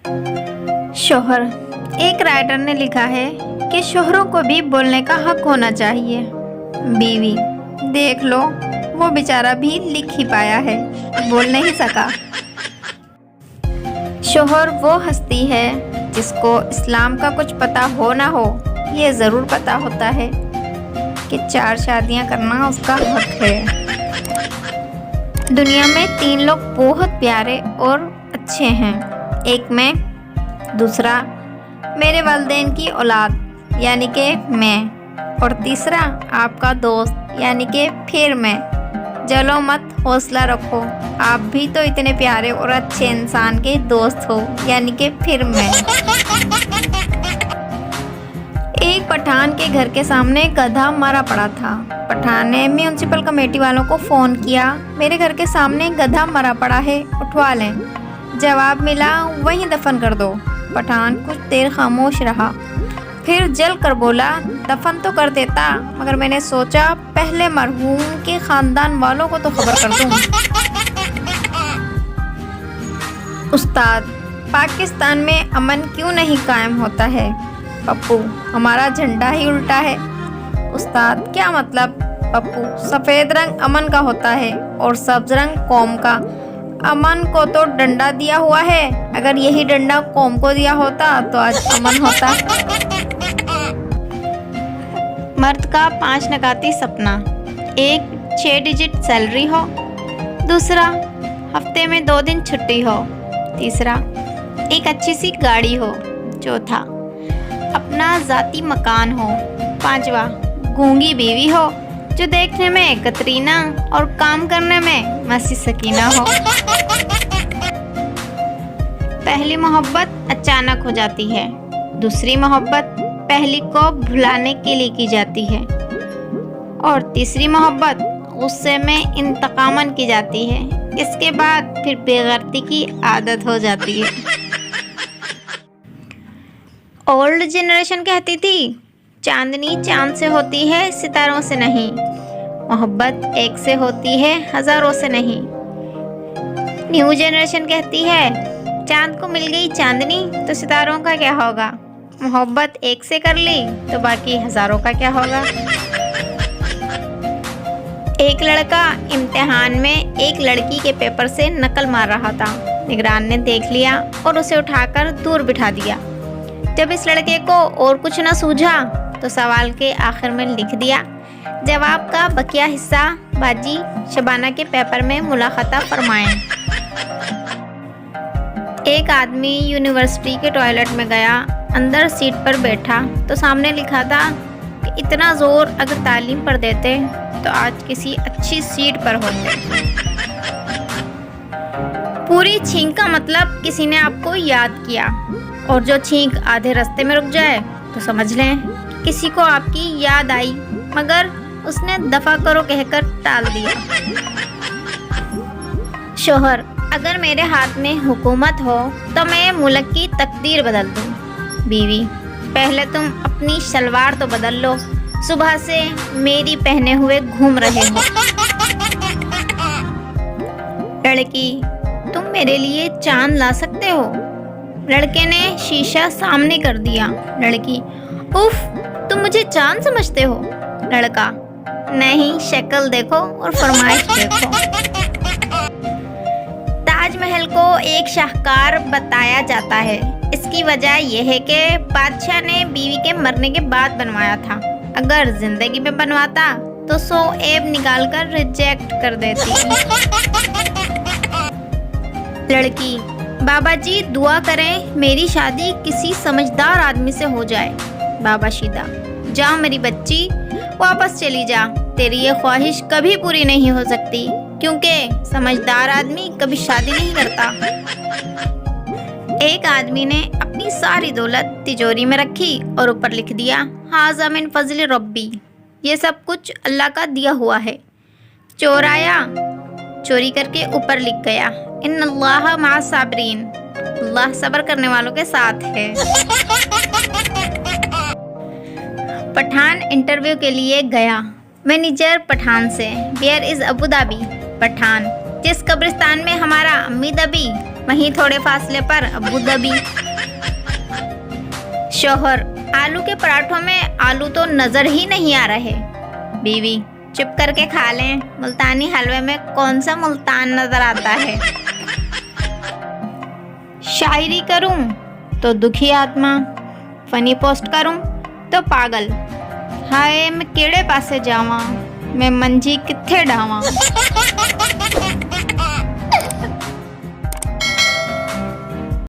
शोहर। एक राइटर ने लिखा है कि शोहरों को भी बोलने का हक होना चाहिए। बीवी। देख लो, वो बेचारा भी लिख ही पाया है, बोल नहीं सका। शोहर वो हस्ती है जिसको इस्लाम का कुछ पता हो ना हो, ये ज़रूर पता होता है कि 4 शादियां करना उसका हक है। दुनिया में 3 लोग बहुत प्यारे और अच्छे हैं। एक मैं, दूसरा मेरे वालिदैन की औलाद यानी कि मैं, और तीसरा आपका दोस्त यानी कि फिर मैं। जलो मत, हौसला रखो, आप भी तो इतने प्यारे और अच्छे इंसान के दोस्त हो यानी कि फिर मैं। एक पठान के घर के सामने गधा मरा पड़ा था। पठान ने म्यूनसिपल कमेटी वालों को फ़ोन किया, मेरे घर के सामने गधा मरा पड़ा है, उठवा लें। जवाब मिला, वहीं दफन कर दो। पठान कुछ देर खामोश रहा, फिर जल कर बोला, दफन तो कर देता, मगर मैंने सोचा पहले मरहूम के ख़ानदान वालों को तो खबर कर दूं। उस्ताद, पाकिस्तान में अमन क्यों नहीं कायम होता है? पप्पू, हमारा झंडा ही उल्टा है। उस्ताद, क्या मतलब? पप्पू, सफ़ेद रंग अमन का होता है और सब्ज रंग कौम का। अमन को तो डंडा दिया हुआ है, अगर यही डंडा कौम को दिया होता तो आज अमन होता। मर्द का 5 नकाती सपना। एक, 6 डिजिट सैलरी हो। दूसरा, हफ्ते में 2 दिन छुट्टी हो। तीसरा, एक अच्छी सी गाड़ी हो। चौथा, अपना ज़ाती मकान हो। पांचवा, गूंगी बीवी हो जो देखने में कतरीना और काम करने में मसी सकीना हो। पहली मोहब्बत अचानक हो जाती है, दूसरी मोहब्बत पहली को भुलाने के लिए की जाती है, और तीसरी मोहब्बत गुस्से में इंतकामन की जाती है। इसके बाद फिर बेगैरती की आदत हो जाती है। ओल्ड जनरेशन कहती थी, चांदनी चांद से होती है, सितारों से नहीं। मोहब्बत एक से होती है, हजारों से नहीं। न्यू जनरेशन कहती है, चांद को मिल गई चांदनी तो सितारों का क्या होगा? मोहब्बत एक से कर ली तो बाकी हजारों का क्या होगा? एक लड़का इम्तिहान में एक लड़की के पेपर से नकल मार रहा था। निगरान ने देख लिया और उसे उठाकर दूर बिठा दिया। जब इस लड़के को और कुछ न सूझा तो सवाल के आखिर में लिख दिया, जवाब का बकिया हिस्सा बाजी शबाना के पेपर में मुलाखता फरमाएं। एक आदमी यूनिवर्सिटी के टॉयलेट में गया, अंदर सीट पर बैठा तो सामने लिखा था कि इतना जोर अगर तालीम पर देते तो आज किसी अच्छी सीट पर होते। पूरी छींक का मतलब किसी ने आपको याद किया, और जो छींक आधे रास्ते में रुक जाए तो समझ लें कि किसी को आपकी याद आई मगर उसने दफा करो कहकर टाल दिया। शोहर, अगर मेरे हाथ में हुकूमत हो तो मैं मुल्क की तकदीर बदल दूं। बीवी, पहले तुम अपनी शलवार तो बदल लो, सुबह से मेरी पहने हुए घूम रहे हो। लड़की, तुम मेरे लिए चांद ला सकते हो। लड़के ने शीशा सामने कर दिया। लड़की, उफ, तुम मुझे चांद समझते हो? लड़का, नहीं, शक्ल देखो और फरमाइश देखो। ताजमहल को एक शाहकार बताया जाता है। इसकी वजह यह है कि बादशाह ने बीवी के मरने के बाद बनवाया था। अगर जिंदगी में बनवाता तो 100 ऐब निकाल कर रिजेक्ट कर देती। लड़की, बाबा जी दुआ करें मेरी शादी किसी समझदार आदमी से हो जाए। बाबा शीदा, जा मेरी बच्ची, वापस चली जा, तेरी ये ख्वाहिश कभी पूरी नहीं हो सकती क्योंकि समझदार आदमी कभी शादी नहीं करता। एक आदमी ने अपनी सारी दौलत तिजोरी में रखी और ऊपर लिख दिया, हाज़ा मिन फज़ल रब्बी, ये सब कुछ अल्लाह का दिया हुआ है। चोर आया, चोरी करके ऊपर लिख गया, इन्नल्लाह मअ साबिरीन, अल्लाह सब्र करने वालों के साथ है। पठान इंटरव्यू के लिए गया। मैनेजर पठान से, where is Abu Dhabi? Pathan, जिस कब्रिस्तान में हमारा अम्मी दबी वहीं थोड़े फासले पर अबू धाबी। शौहर, आलू के पराठों में आलू तो नजर ही नहीं आ रहे। बीवी, चुप करके खा लें, मुल्तानी हलवे में कौन सा मुल्तान नजर आता है। शायरी करूं तो दुखी आत्मा, फनी पोस्ट करूं तो पागल। हाय मैं केड़े पासे जावां, मैं मंजी किथे डावां।